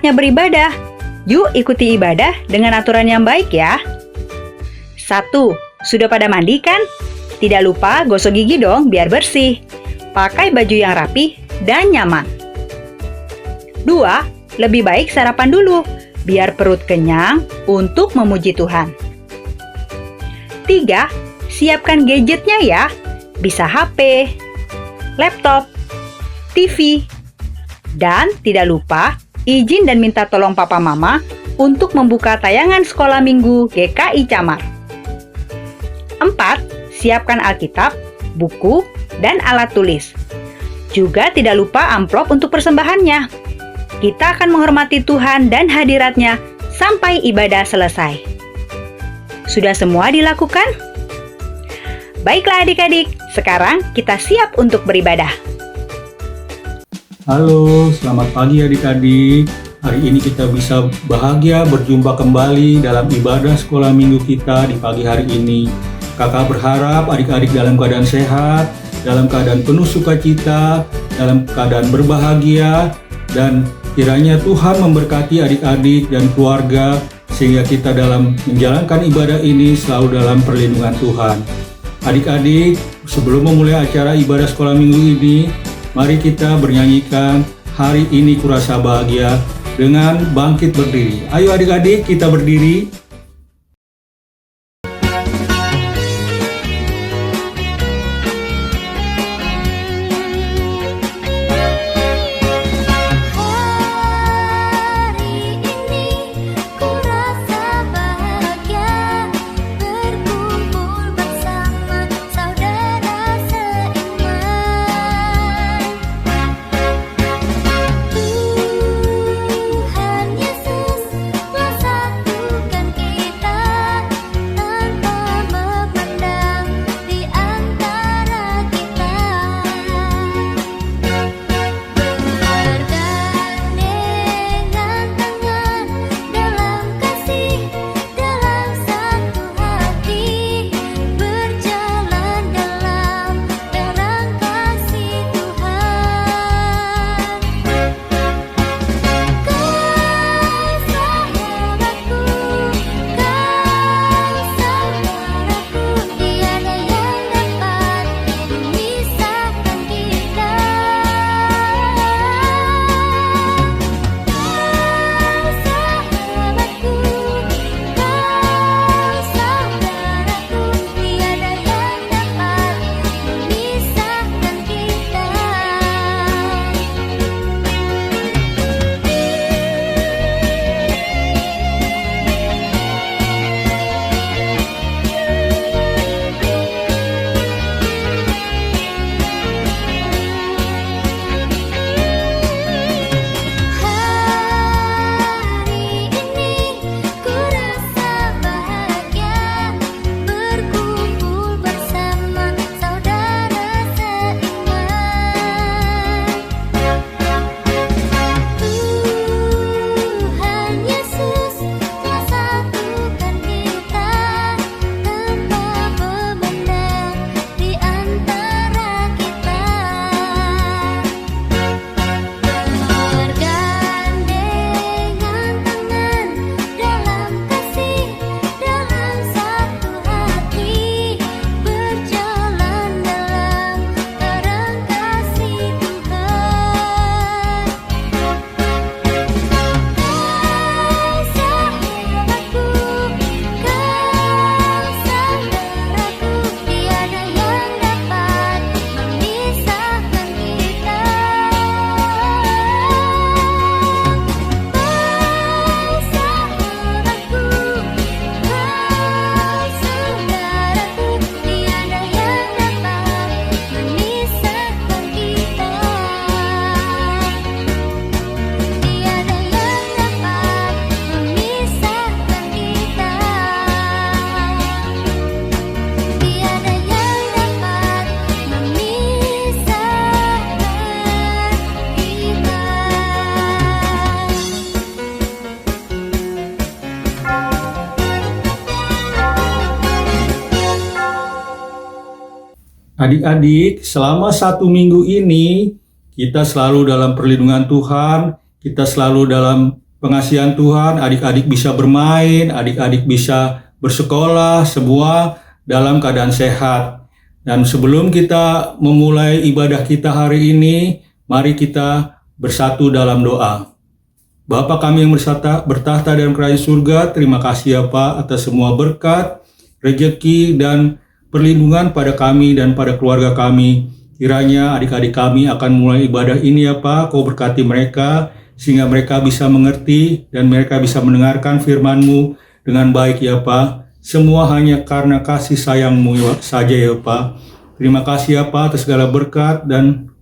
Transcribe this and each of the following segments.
saatnya beribadah. Yuk ikuti ibadah dengan aturan yang baik ya. 1. Sudah pada mandi kan? Tidak lupa gosok gigi dong biar bersih. Pakai baju yang rapi dan nyaman. 2. Lebih baik sarapan dulu, biar perut kenyang untuk memuji Tuhan. 3. Siapkan gadgetnya ya. Bisa HP, laptop, TV. Dan tidak lupa izin dan minta tolong papa mama untuk membuka tayangan sekolah minggu GKI Camar. 4. Siapkan Alkitab, buku, dan alat tulis. Juga tidak lupa amplop untuk persembahannya. Kita akan menghormati Tuhan dan hadiratnya sampai ibadah selesai. Sudah semua dilakukan? Baiklah adik-adik, sekarang kita siap untuk beribadah. Halo, selamat pagi adik-adik. Hari ini kita bisa bahagia berjumpa kembali dalam ibadah sekolah minggu kita di pagi hari ini. Kakak berharap adik-adik dalam keadaan sehat, dalam keadaan penuh sukacita, dalam keadaan berbahagia, dan kiranya Tuhan memberkati adik-adik dan keluarga sehingga kita dalam menjalankan ibadah ini selalu dalam perlindungan Tuhan. Adik-adik, sebelum memulai acara ibadah sekolah minggu ini, mari kita bernyanyikan Hari Ini Kurasa Bahagia dengan bangkit berdiri. Ayo adik-adik, kita berdiri. Adik-adik, selama 1 minggu ini kita selalu dalam perlindungan Tuhan, kita selalu dalam pengasihan Tuhan, adik-adik bisa bermain, adik-adik bisa bersekolah, semua dalam keadaan sehat. Dan sebelum kita memulai ibadah kita hari ini, mari kita bersatu dalam doa. Bapa kami yang bertahta dalam kerajaan surga, terima kasih ya Pak atas semua berkat, rejeki, dan perlindungan pada kami dan pada keluarga kami. Kiranya adik-adik kami akan mulai ibadah ini ya Pak, Kau berkati mereka, sehingga mereka bisa mengerti dan mereka bisa mendengarkan firman-Mu dengan baik ya Pak. Semua hanya karena kasih sayang-Mu saja ya Pak. Terima kasih ya Pak atas segala berkat dan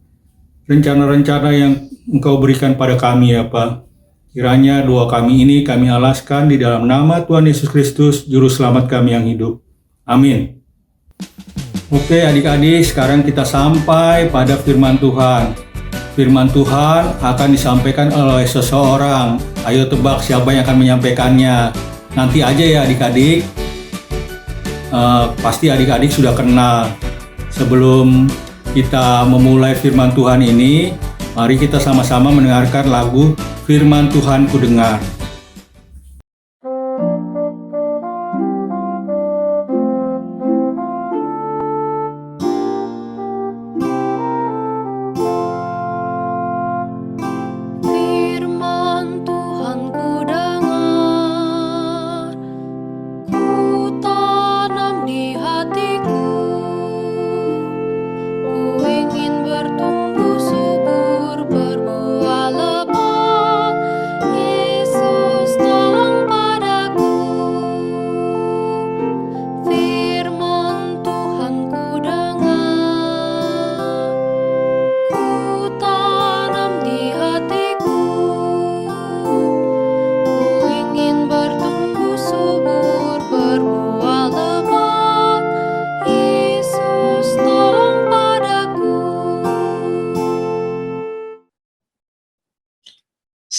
rencana-rencana yang Engkau berikan pada kami ya Pak. Kiranya doa kami ini kami alaskan di dalam nama Tuhan Yesus Kristus, Juru Selamat kami yang hidup. Amin. Oke adik-adik, sekarang kita sampai pada firman Tuhan. Firman Tuhan akan disampaikan oleh seseorang. Ayo tebak siapa yang akan menyampaikannya. Nanti aja ya adik-adik. Pasti adik-adik sudah kenal. Sebelum kita memulai firman Tuhan ini, mari kita sama-sama mendengarkan lagu Firman Tuhan Ku Dengar.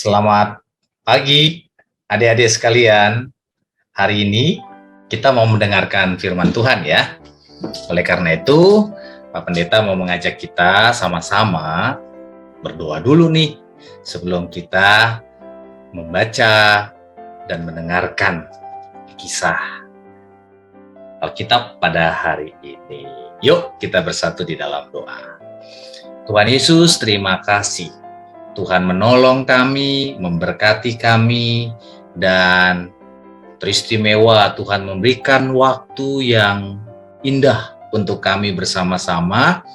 Selamat pagi adik-adik sekalian. Hari ini kita mau mendengarkan firman Tuhan ya. Oleh karena itu, Pak Pendeta mau mengajak kita sama-sama berdoa dulu nih sebelum kita membaca dan mendengarkan kisah Alkitab pada hari ini. Yuk kita bersatu di dalam doa. Tuhan Yesus, terima kasih. Tuhan menolong kami, memberkati kami, dan teristimewa Tuhan memberikan waktu yang indah untuk kami bersama-sama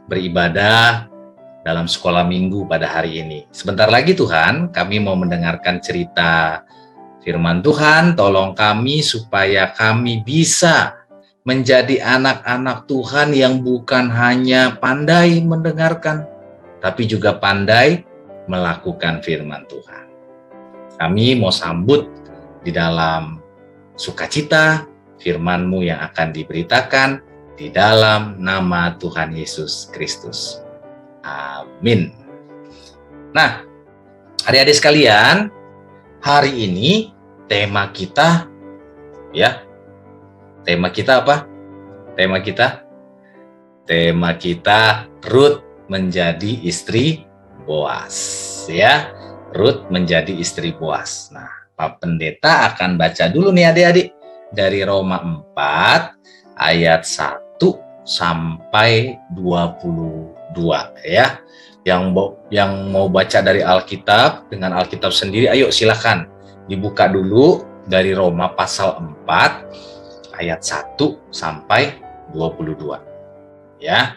beribadah dalam sekolah minggu pada hari ini. Sebentar lagi Tuhan, kami mau mendengarkan cerita firman Tuhan. Tolong kami supaya kami bisa menjadi anak-anak Tuhan yang bukan hanya pandai mendengarkan, tapi juga pandai melakukan firman Tuhan. Kami mau sambut di dalam sukacita firman-Mu yang akan diberitakan di dalam nama Tuhan Yesus Kristus. Amin. Nah, adik-adik sekalian, hari ini tema kita apa? Tema kita Ruth menjadi istri Boas ya. Ruth menjadi istri Boas. Nah, Pak Pendeta akan baca dulu nih adik-adik dari Roma 4 ayat 1 sampai 22 ya. Yang mau baca dari Alkitab dengan Alkitab sendiri, ayo silakan dibuka dulu dari Roma pasal 4 ayat 1 sampai 22 ya.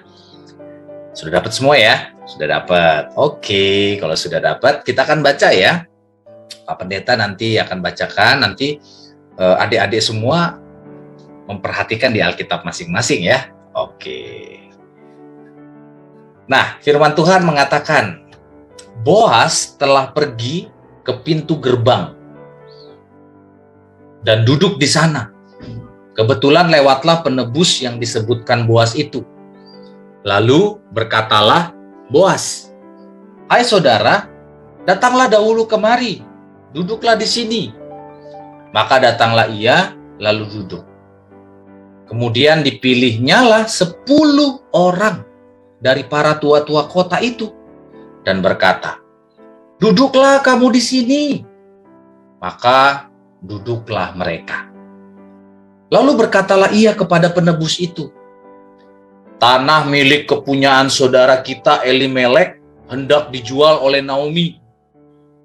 Sudah dapat semua ya? Sudah dapat. Oke, kalau sudah dapat kita akan baca ya. Pak Pendeta nanti akan bacakan, nanti adik-adik semua memperhatikan di Alkitab masing-masing ya. Oke. Nah, firman Tuhan mengatakan, Boas telah pergi ke pintu gerbang dan duduk di sana. Kebetulan lewatlah penebus yang disebutkan Boas itu. Lalu berkatalah Boas, "Hai saudara, datanglah dahulu kemari, duduklah di sini." Maka datanglah ia, lalu duduk. Kemudian dipilihnyalah 10 orang dari para tua-tua kota itu dan berkata, "Duduklah kamu di sini, Maka duduklah mereka. Lalu berkatalah ia kepada penebus itu, tanah milik kepunyaan saudara kita Elimelek hendak dijual oleh Naomi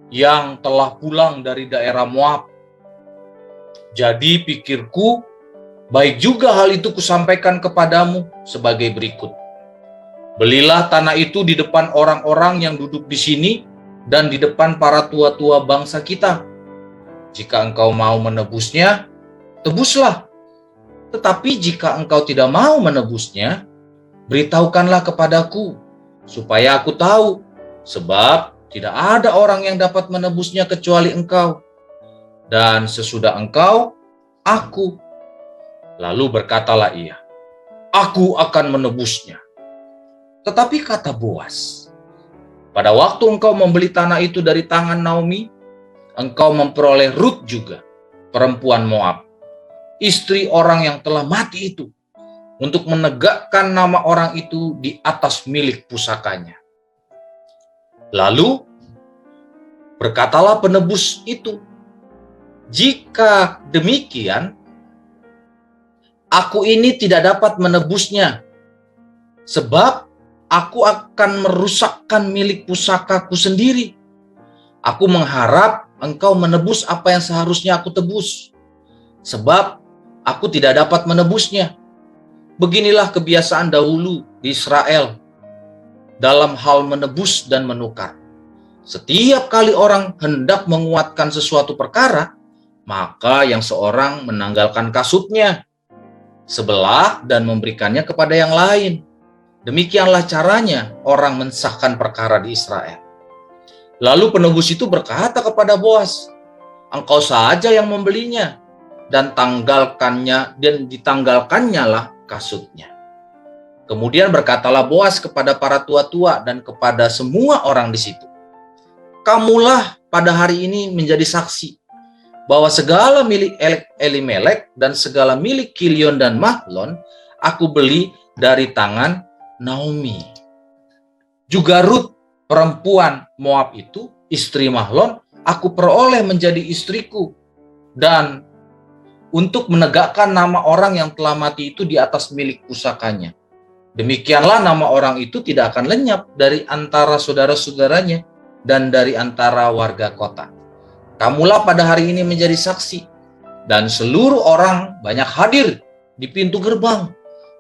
yang telah pulang dari daerah Moab. Jadi pikirku, baik juga hal itu kusampaikan kepadamu sebagai berikut. Belilah tanah itu di depan orang-orang yang duduk di sini dan di depan para tua-tua bangsa kita. Jika engkau mau menebusnya, tebuslah. Tetapi jika engkau tidak mau menebusnya, beritahukanlah kepadaku, supaya aku tahu, sebab tidak ada orang yang dapat menebusnya kecuali engkau. Dan sesudah engkau, aku. Lalu berkatalah ia, aku akan menebusnya. Tetapi kata Boas, pada waktu engkau membeli tanah itu dari tangan Naomi, engkau memperoleh Rut juga, perempuan Moab, istri orang yang telah mati itu, untuk menegakkan nama orang itu di atas milik pusakanya. Lalu berkatalah penebus itu, jika demikian, aku ini tidak dapat menebusnya, sebab aku akan merusakkan milik pusakaku sendiri. Aku mengharap engkau menebus apa yang seharusnya aku tebus, sebab aku tidak dapat menebusnya. Beginilah kebiasaan dahulu di Israel dalam hal menebus dan menukar. Setiap kali orang hendak menguatkan sesuatu perkara, maka yang seorang menanggalkan kasutnya sebelah dan memberikannya kepada yang lain. Demikianlah caranya orang mensahkan perkara di Israel. Lalu penebus itu berkata kepada Boas, engkau saja yang membelinya, dan ditanggalkannya lah kasutnya. Kemudian berkatalah Boas kepada para tua-tua dan kepada semua orang di situ, kamulah pada hari ini menjadi saksi bahwa segala milik Elimelek dan segala milik Kilion dan Mahlon aku beli dari tangan Naomi. Juga Rut, perempuan Moab itu, istri Mahlon, aku peroleh menjadi istriku, dan untuk menegakkan nama orang yang telah mati itu di atas milik pusakanya. Demikianlah nama orang itu tidak akan lenyap dari antara saudara-saudaranya dan dari antara warga kota. Kamulah pada hari ini menjadi saksi, dan seluruh orang banyak hadir di pintu gerbang,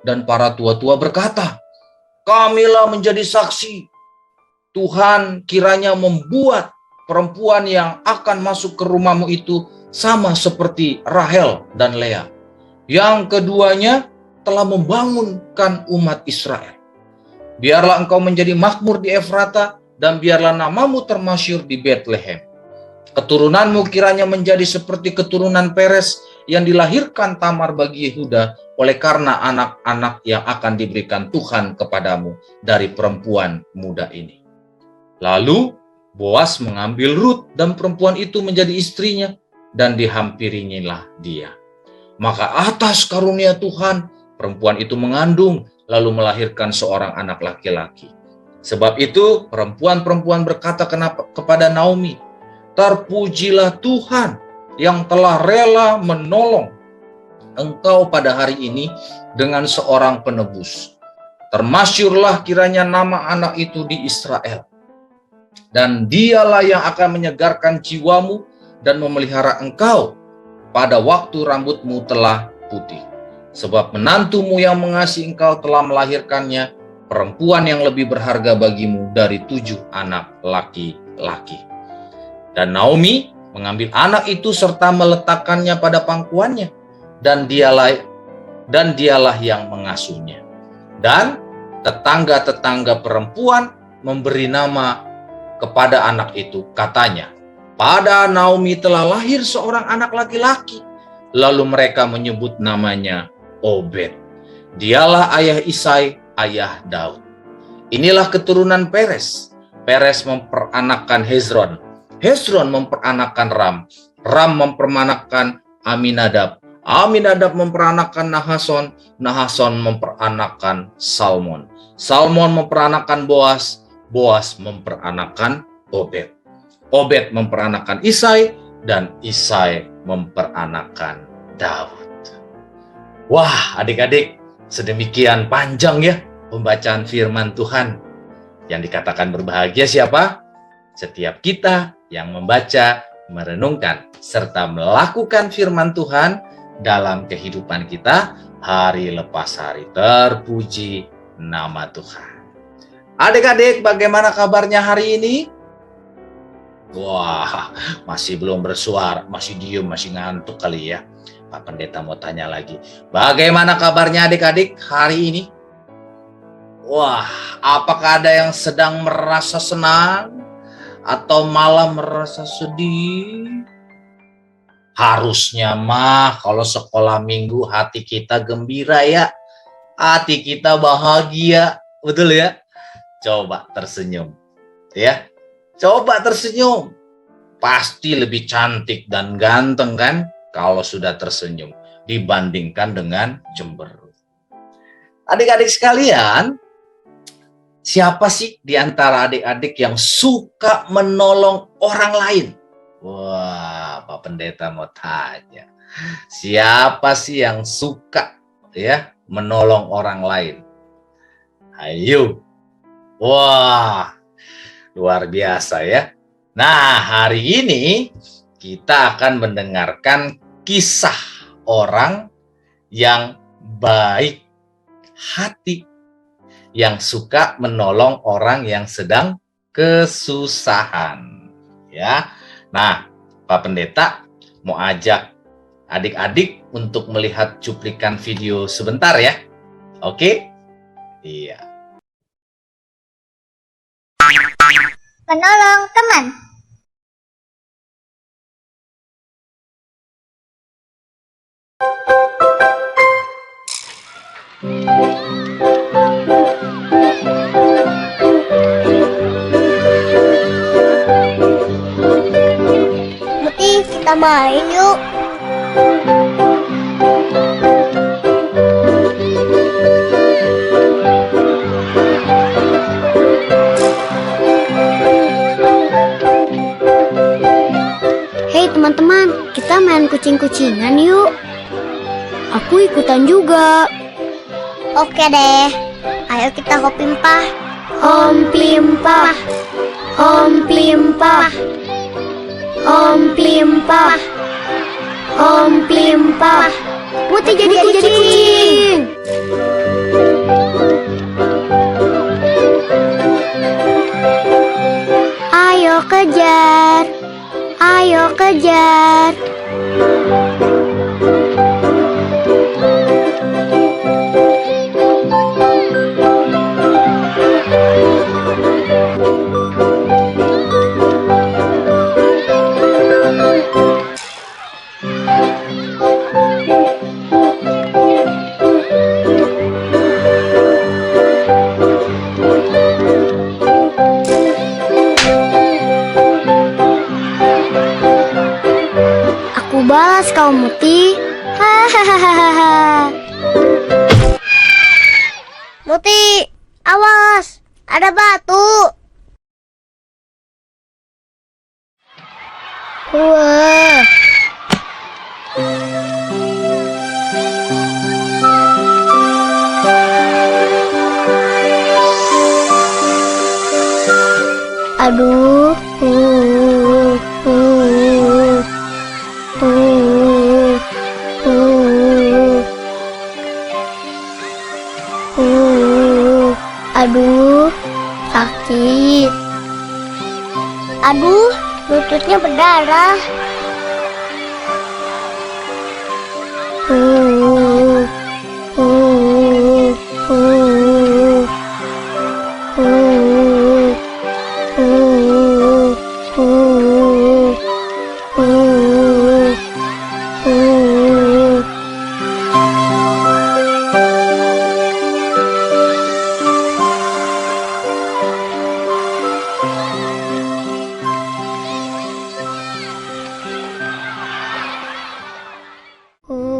dan para tua-tua berkata, kamilah menjadi saksi. Tuhan kiranya membuat perempuan yang akan masuk ke rumahmu itu sama seperti Rahel dan Lea, yang keduanya telah membangunkan umat Israel. Biarlah engkau menjadi makmur di Efrata, dan biarlah namamu termasyhur di Betlehem. Keturunanmu kiranya menjadi seperti keturunan Peres yang dilahirkan Tamar bagi Yehuda, oleh karena anak-anak yang akan diberikan Tuhan kepadamu dari perempuan muda ini. Lalu Boas mengambil Rut dan perempuan itu menjadi istrinya, dan dihampirinyilah dia. Maka atas karunia Tuhan, perempuan itu mengandung, lalu melahirkan seorang anak laki-laki. Sebab itu perempuan-perempuan berkata kepada Naomi, terpujilah Tuhan yang telah rela menolong engkau pada hari ini dengan seorang penebus. Termasyhurlah kiranya nama anak itu di Israel. Dan dialah yang akan menyegarkan jiwamu dan memelihara engkau pada waktu rambutmu telah putih. Sebab menantumu yang mengasihi engkau telah melahirkannya, perempuan yang lebih berharga bagimu dari 7 anak laki-laki. Dan Naomi mengambil anak itu serta meletakkannya pada pangkuannya, dan dialah yang mengasuhnya. Dan tetangga-tetangga perempuan memberi nama kepada anak itu, katanya, pada Naomi telah lahir seorang anak laki-laki. Lalu mereka menyebut namanya Obed. Dialah ayah Isai, ayah Daud. Inilah keturunan Peres. Peres memperanakkan Hezron. Hezron memperanakkan Ram. Ram memperanakkan Aminadab. Aminadab memperanakkan Nahason. Nahason memperanakkan Salmon. Salmon memperanakkan Boas. Boas memperanakkan Obed. Obed memperanakkan Isai, dan Isai memperanakan Daud. Wah, adik-adik, sedemikian panjang ya pembacaan firman Tuhan. Yang dikatakan berbahagia siapa? Setiap kita yang membaca, merenungkan, serta melakukan firman Tuhan dalam kehidupan kita hari lepas hari. Terpuji nama Tuhan. Adik-adik, bagaimana kabarnya hari ini? Wah, masih belum bersuara, masih diem, masih ngantuk kali ya. Pak Pendeta mau tanya lagi. Bagaimana kabarnya adik-adik hari ini? Wah, apakah ada yang sedang merasa senang atau malah merasa sedih? Harusnya mah kalau sekolah minggu hati kita gembira ya. Hati kita bahagia, betul ya? Coba tersenyum. Ya. Coba tersenyum. Pasti lebih cantik dan ganteng kan kalau sudah tersenyum dibandingkan dengan cemberut. Adik-adik sekalian, siapa sih di antara adik-adik yang suka menolong orang lain? Wah, Pak Pendeta mau tanya. Siapa sih yang suka ya menolong orang lain? Ayo. Wah, luar biasa ya. Nah, hari ini kita akan mendengarkan kisah orang yang baik hati, yang suka menolong orang yang sedang kesusahan. Ya. Nah, Pak Pendeta mau ajak adik-adik untuk melihat cuplikan video sebentar ya. Oke? Iya. Menolong teman. Muti, kita main yuk. Hei teman-teman, kita main kucing-kucingan yuk. Aku ikutan juga. Oke deh. Ayo kita hopimpah. Homplimpah, homplimpah, homplimpah, homplimpah. Muti jadi kucing. Ayo kejar, ayo kejar. Aku balas kau Muti. Hahaha. Muti, awas. Ada batu. Wah. Aduh. Aduh, sakit. Aduh, lututnya berdarah.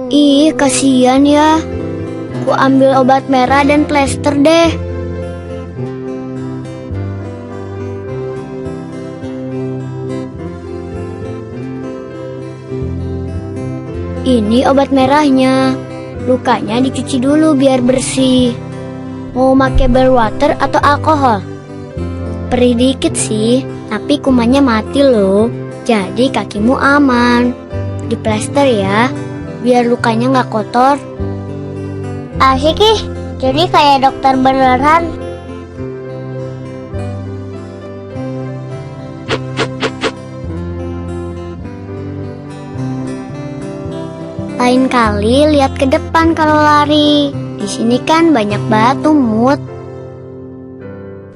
Ih, kasihan ya. Ku ambil obat merah dan plester deh. Ini obat merahnya. Lukanya dicuci dulu biar bersih. Mau pakai bar water atau alkohol? Perih dikit sih, tapi kumannya mati loh. Jadi kakimu aman. Diplester ya, biar lukanya nggak kotor. Asik ih, jadi kayak dokter beneran. Lain kali lihat ke depan kalau lari. Di sini kan banyak batu, Mut.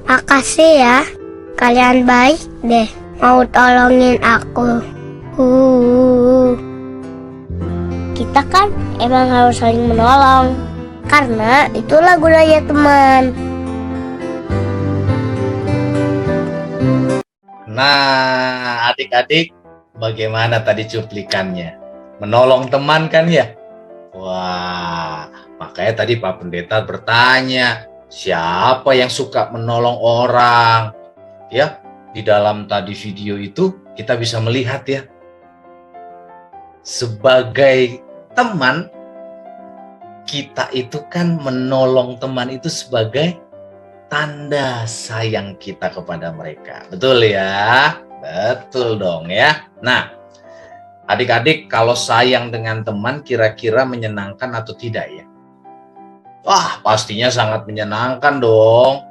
Makasih ya, kalian baik deh mau tolongin aku. Kita kan emang harus saling menolong, karena itulah gunanya teman. Nah, adik-adik, bagaimana tadi cuplikannya? Menolong teman kan ya? Wah, makanya tadi Pak Pendeta bertanya, siapa yang suka menolong orang? Ya, di dalam tadi video itu kita bisa melihat ya, sebagai teman, kita itu kan menolong teman itu sebagai tanda sayang kita kepada mereka. Betul ya? Betul dong ya. Nah, adik-adik, kalau sayang dengan teman kira-kira menyenangkan atau tidak ya? Wah, pastinya sangat menyenangkan dong.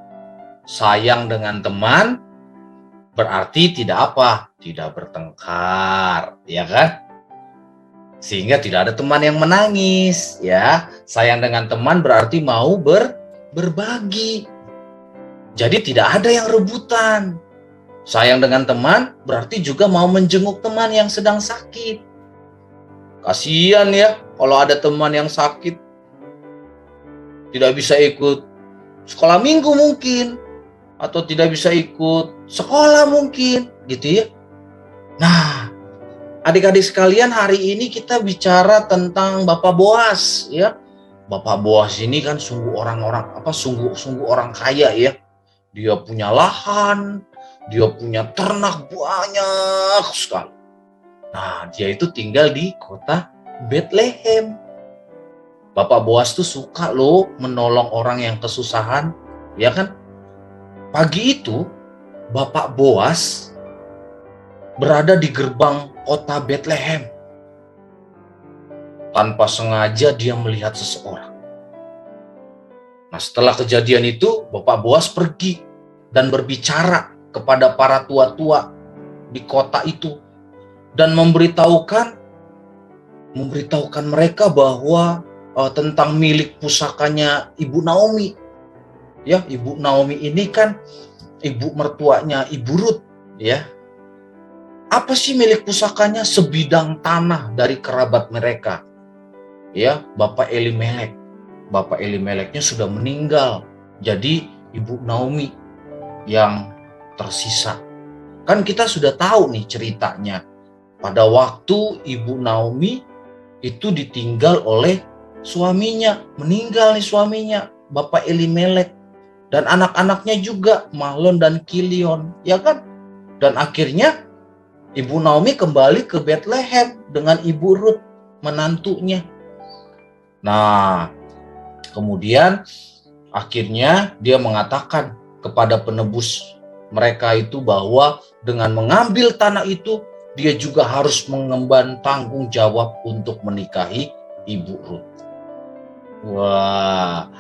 Sayang dengan teman berarti tidak apa? Tidak bertengkar, ya kan? Sehingga tidak ada teman yang menangis, ya. Sayang dengan teman berarti mau berbagi. Jadi tidak ada yang rebutan. Sayang dengan teman berarti juga mau menjenguk teman yang sedang sakit. Kasihan ya kalau ada teman yang sakit, tidak bisa ikut sekolah minggu mungkin, atau tidak bisa ikut sekolah mungkin, gitu ya. Nah, adik-adik sekalian, hari ini kita bicara tentang Bapak Boas ya. Bapak Boas ini kan sungguh orang kaya ya. Dia punya lahan, dia punya ternak banyak sekali. Nah, dia itu tinggal di kota Bethlehem. Bapak Boas tuh suka loh menolong orang yang kesusahan, ya kan? Pagi itu, Bapak Boas berada di gerbang kota Bethlehem. Tanpa sengaja dia melihat seseorang. Nah, setelah kejadian itu, Bapak Boas pergi dan berbicara kepada para tua-tua di kota itu dan memberitahukan mereka bahwa tentang milik pusakanya Ibu Naomi. Ya, Ibu Naomi ini kan ibu mertuanya Ibu Rut, ya. Apa sih milik pusakanya? Sebidang tanah dari kerabat mereka. Ya, Bapak Elimelek. Bapak Elimeleknya sudah meninggal. Jadi Ibu Naomi yang tersisa. Kan kita sudah tahu nih ceritanya. Pada waktu Ibu Naomi itu ditinggal oleh suaminya. Meninggal nih suaminya, Bapak Elimelek. Dan anak-anaknya juga, Mahlon dan Kilion. Ya kan? Dan akhirnya Ibu Naomi kembali ke Bethlehem dengan Ibu Rut, menantunya. Nah, kemudian akhirnya dia mengatakan kepada penebus mereka itu bahwa dengan mengambil tanah itu, dia juga harus mengemban tanggung jawab untuk menikahi Ibu Rut. Wah,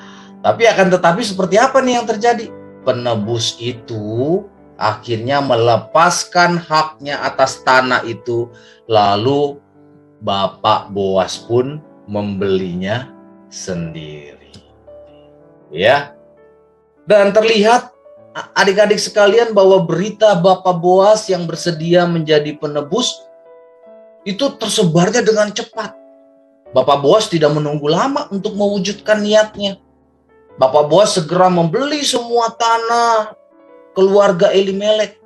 tetapi seperti apa nih yang terjadi? Penebus itu akhirnya melepaskan haknya atas tanah itu, lalu Bapak Boas pun membelinya sendiri. Ya. Dan terlihat adik-adik sekalian bahwa berita Bapak Boas yang bersedia menjadi penebus itu tersebarnya dengan cepat. Bapak Boas tidak menunggu lama untuk mewujudkan niatnya. Bapak Boas segera membeli semua tanah keluarga Elimelek.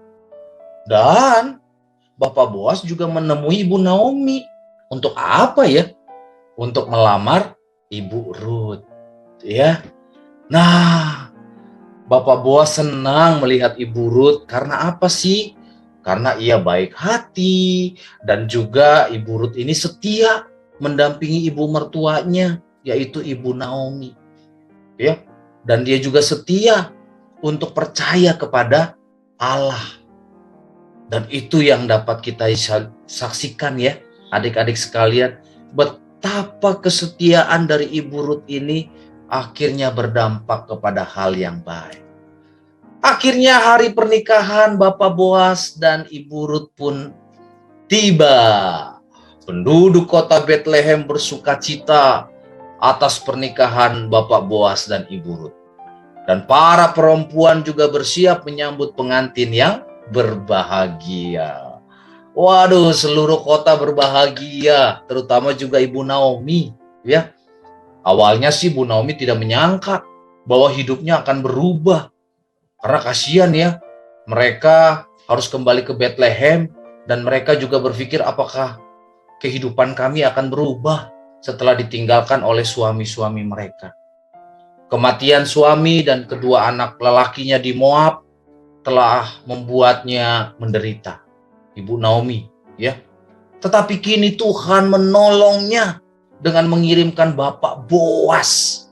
Dan Bapak Boas juga menemui Ibu Naomi. Untuk apa ya? Untuk melamar Ibu Rut. Ya. Nah, Bapak Boas senang melihat Ibu Rut. Karena apa sih? Karena ia baik hati dan juga Ibu Rut ini setia mendampingi ibu mertuanya, yaitu Ibu Naomi. Ya, dan dia juga setia untuk percaya kepada Allah. Dan itu yang dapat kita saksikan ya, adik-adik sekalian, betapa kesetiaan dari Ibu Ruth ini akhirnya berdampak kepada hal yang baik. Akhirnya hari pernikahan Bapak Boas dan Ibu Ruth pun tiba. Penduduk kota Bethlehem bersukacita atas pernikahan Bapak Boas dan Ibu Ruth. Dan para perempuan juga bersiap menyambut pengantin yang berbahagia. Waduh, seluruh kota berbahagia, terutama juga Ibu Naomi, ya. Awalnya sih Bu Naomi tidak menyangka bahwa hidupnya akan berubah. Karena kasihan ya, mereka harus kembali ke Bethlehem dan mereka juga berpikir apakah kehidupan kami akan berubah setelah ditinggalkan oleh suami-suami mereka. Kematian suami dan kedua anak lelakinya di Moab telah membuatnya menderita. Ibu Naomi, ya. Tetapi kini Tuhan menolongnya dengan mengirimkan Bapak Boas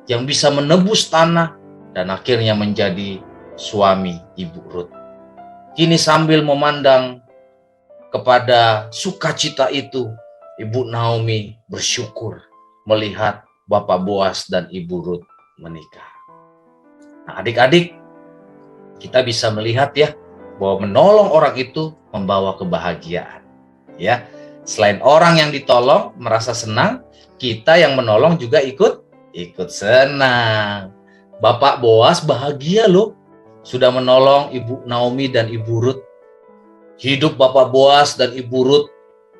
yang bisa menebus tanah dan akhirnya menjadi suami Ibu Ruth. Kini sambil memandang kepada sukacita itu, Ibu Naomi bersyukur melihat Bapak Boas dan Ibu Ruth menikah. Nah, adik-adik, kita bisa melihat ya bahwa menolong orang itu membawa kebahagiaan. Ya, selain orang yang ditolong merasa senang, kita yang menolong juga ikut senang. Bapak Boas bahagia loh sudah menolong Ibu Naomi dan Ibu Ruth. Hidup Bapak Boas dan Ibu Ruth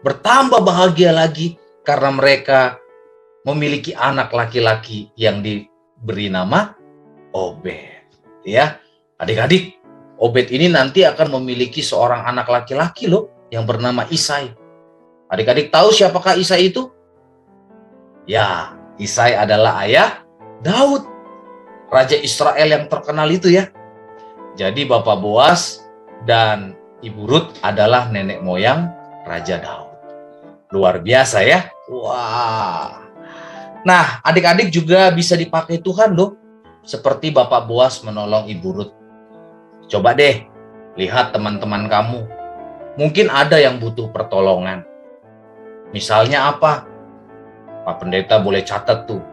bertambah bahagia lagi karena mereka memiliki anak laki-laki yang diberi nama Obed. Ya, adik-adik, Obed ini nanti akan memiliki seorang anak laki-laki loh yang bernama Isai. Adik-adik tahu siapakah Isai itu? Ya, Isai adalah ayah Daud, raja Israel yang terkenal itu ya. Jadi Bapak Boas dan Ibu Ruth adalah nenek moyang Raja Daud. Luar biasa ya. Wah. Nah, adik-adik juga bisa dipakai Tuhan loh. Seperti Bapak Boas menolong Ibu Ruth. Coba deh, lihat teman-teman kamu. Mungkin ada yang butuh pertolongan. Misalnya apa? Pak Pendeta boleh catat tuh.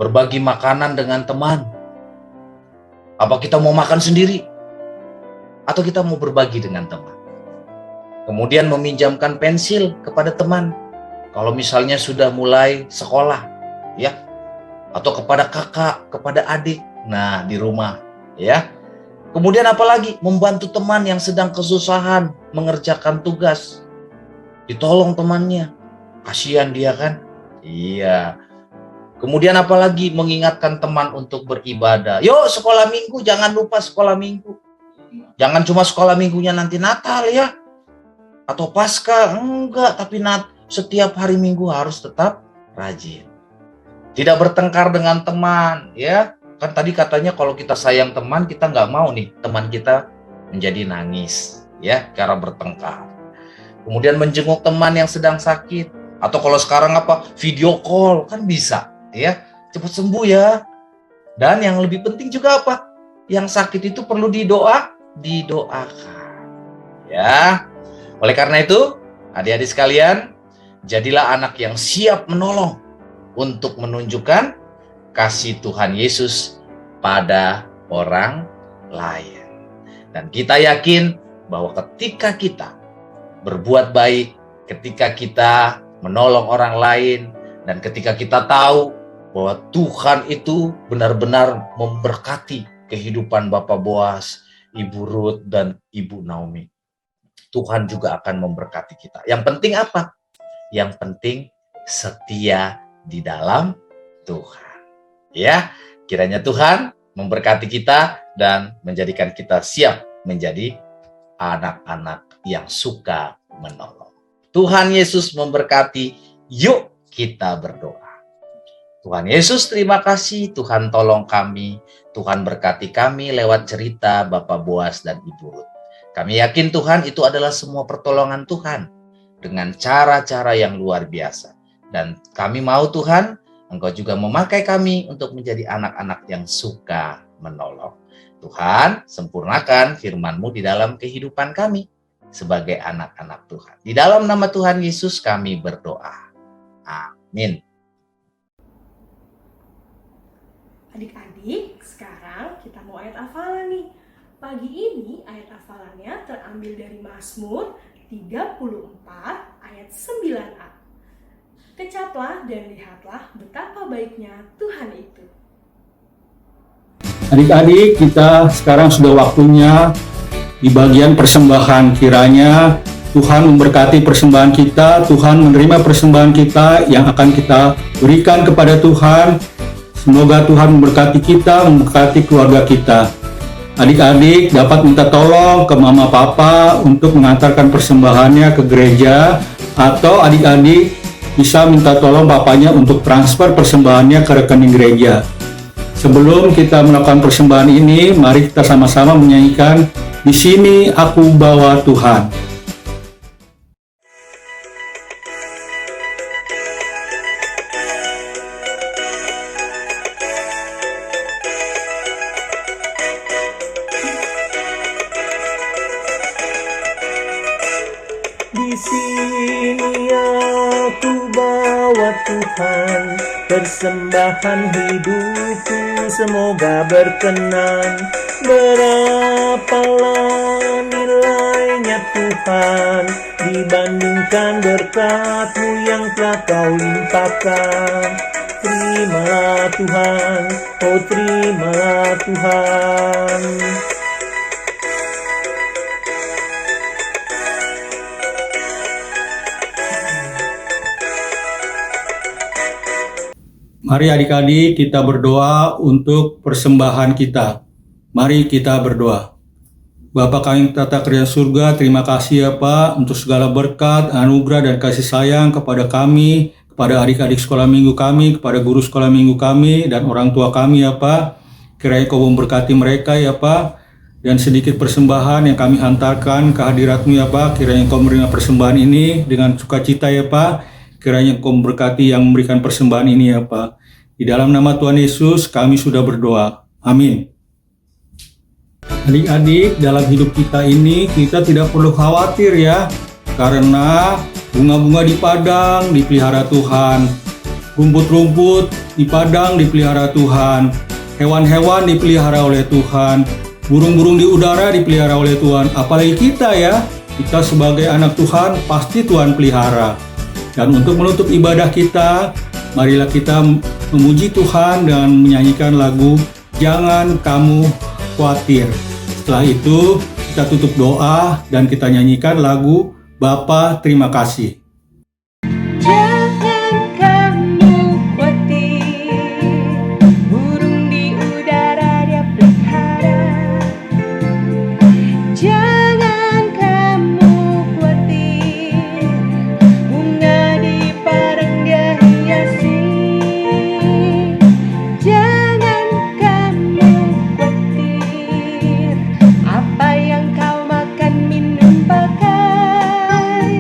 Berbagi makanan dengan teman. Apa kita mau makan sendiri? Atau kita mau berbagi dengan teman. Kemudian meminjamkan pensil kepada teman. Kalau misalnya sudah mulai sekolah, ya. Atau kepada kakak, kepada adik. Nah, di rumah, ya. Kemudian apalagi? Membantu teman yang sedang kesusahan mengerjakan tugas. Ditolong temannya. Kasihan dia kan? Iya. Kemudian apalagi? Mengingatkan teman untuk beribadah. Yuk sekolah minggu, jangan lupa sekolah minggu. Jangan cuma sekolah minggunya nanti Natal ya. Atau Paskah, enggak. Tapi setiap hari Minggu harus tetap rajin. Tidak bertengkar dengan teman ya. Kan tadi katanya kalau kita sayang teman, kita nggak mau nih teman kita menjadi nangis ya karena bertengkar. Kemudian menjenguk teman yang sedang sakit. Atau kalau sekarang apa? Video call kan bisa ya. Cepat sembuh ya. Dan yang lebih penting juga apa? Yang sakit itu perlu didoakan. Ya. Oleh karena itu, adik-adik sekalian, jadilah anak yang siap menolong untuk menunjukkan kasih Tuhan Yesus pada orang lain. Dan kita yakin bahwa ketika kita berbuat baik, ketika kita menolong orang lain, dan ketika kita tahu bahwa Tuhan itu benar-benar memberkati kehidupan Bapak Boas, Ibu Ruth, dan Ibu Naomi, Tuhan juga akan memberkati kita. Yang penting apa? Yang penting setia di dalam Tuhan. Ya, kiranya Tuhan memberkati kita dan menjadikan kita siap menjadi anak-anak yang suka menolong. Tuhan Yesus memberkati. Yuk kita berdoa. Tuhan Yesus, terima kasih. Tuhan tolong kami. Tuhan berkati kami lewat cerita Bapak Boas dan Ibu Ruth. Kami yakin Tuhan itu adalah semua pertolongan Tuhan dengan cara-cara yang luar biasa. Dan kami mau Tuhan, Engkau juga memakai kami untuk menjadi anak-anak yang suka menolong. Tuhan, sempurnakan firman-Mu di dalam kehidupan kami sebagai anak-anak Tuhan. Di dalam nama Tuhan Yesus kami berdoa. Amin. Adik-adik, sekarang kita mau ayat hafalan nih. Pagi ini ayat hafalannya terambil dari Mazmur 34 ayat 9a. Kecaplah dan lihatlah betapa baiknya Tuhan itu. Adik-adik, kita sekarang sudah waktunya di bagian persembahan. Kiranya Tuhan memberkati persembahan kita, Tuhan menerima persembahan kita yang akan kita berikan kepada Tuhan. Semoga Tuhan memberkati kita, memberkati keluarga kita. Adik-adik dapat minta tolong ke mama papa untuk mengantarkan persembahannya ke gereja, atau adik-adik bisa minta tolong papanya untuk transfer persembahannya ke rekening gereja. Sebelum kita melakukan persembahan ini, mari kita sama-sama menyanyikan "Di Sini Aku Bawa Tuhan". Di sini aku bawa Tuhan, persembahan hidupku semoga berkenan. Berapalah nilainya Tuhan dibandingkan berkat-Mu yang telah Kau limpahkan. Terimalah Tuhan, oh terimalah Tuhan. Mari adik-adik kita berdoa untuk persembahan kita. Mari kita berdoa. Bapa kami tata kerajaan surga, terima kasih ya Pak untuk segala berkat, anugerah dan kasih sayang kepada kami, kepada adik-adik sekolah minggu kami, kepada guru sekolah minggu kami, dan orang tua kami ya Pak. Kiranya Kau memberkati mereka ya Pak. Dan sedikit persembahan yang kami hantarkan ke hadirat-Mu ya Pak. Kiranya Kau menerima persembahan ini dengan sukacita ya Pak. Kiranya Kau memberkati yang memberikan persembahan ini ya Pak. Di dalam nama Tuhan Yesus kami sudah berdoa. Amin. Adik-adik, dalam hidup kita ini kita tidak perlu khawatir ya. Karena bunga-bunga di padang dipelihara Tuhan. Rumput-rumput di padang dipelihara Tuhan. Hewan-hewan dipelihara oleh Tuhan. Burung-burung di udara dipelihara oleh Tuhan. Apalagi kita ya. Kita sebagai anak Tuhan pasti Tuhan pelihara. Dan untuk menutup ibadah kita, marilah kita memuji Tuhan dan menyanyikan lagu "Jangan Kamu Khawatir". Setelah itu, kita tutup doa dan kita nyanyikan lagu "Bapa Terima Kasih". Jangan kamu khawatir, burung di udara Dia pelihara. Jangan kamu khawatir, bunga di padang Dia hiasi. Jangan kamu khawatir, apa yang kau makan, minum, pakai.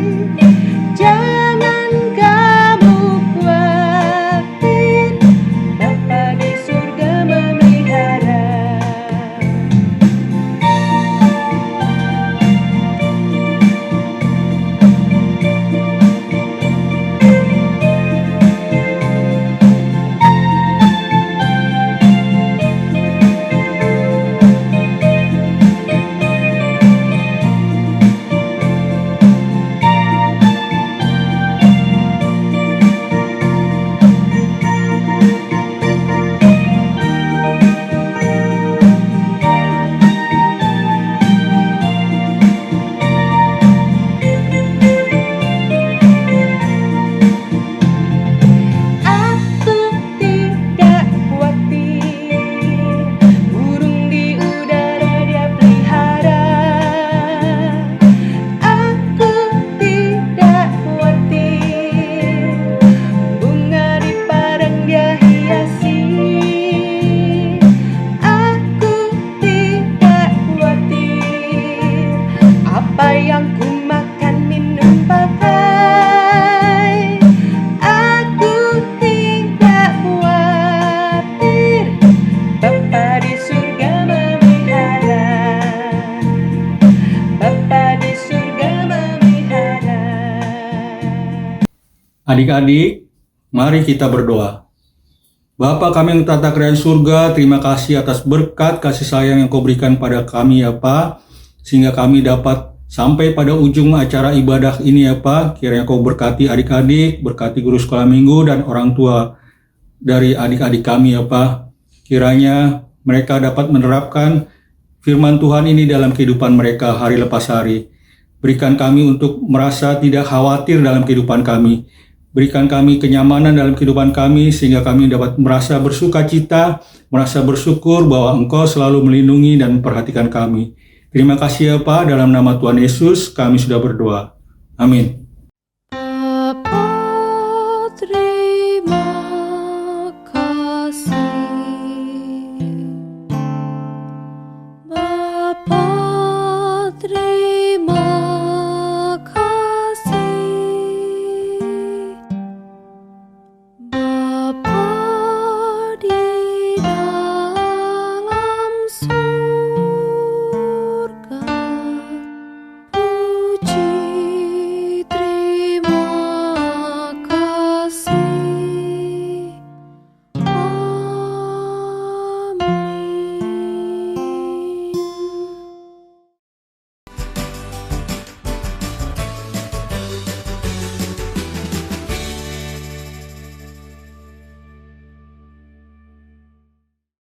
Adik-adik, mari kita berdoa. Bapa kami yang tata kerajaan surga, terima kasih atas berkat kasih sayang yang Kau berikan pada kami ya Pak, sehingga kami dapat sampai pada ujung acara ibadah ini ya Pak. Kiranya Kau berkati adik-adik, berkati guru sekolah minggu dan orang tua dari adik-adik kami ya Pak. Kiranya mereka dapat menerapkan firman Tuhan ini dalam kehidupan mereka hari lepas hari. Berikan kami untuk merasa tidak khawatir dalam kehidupan kami. Berikan kami kenyamanan dalam kehidupan kami sehingga kami dapat merasa bersuka cita, merasa bersyukur bahwa Engkau selalu melindungi dan memperhatikan kami. Terima kasih ya Pak, dalam nama Tuhan Yesus kami sudah berdoa. Amin.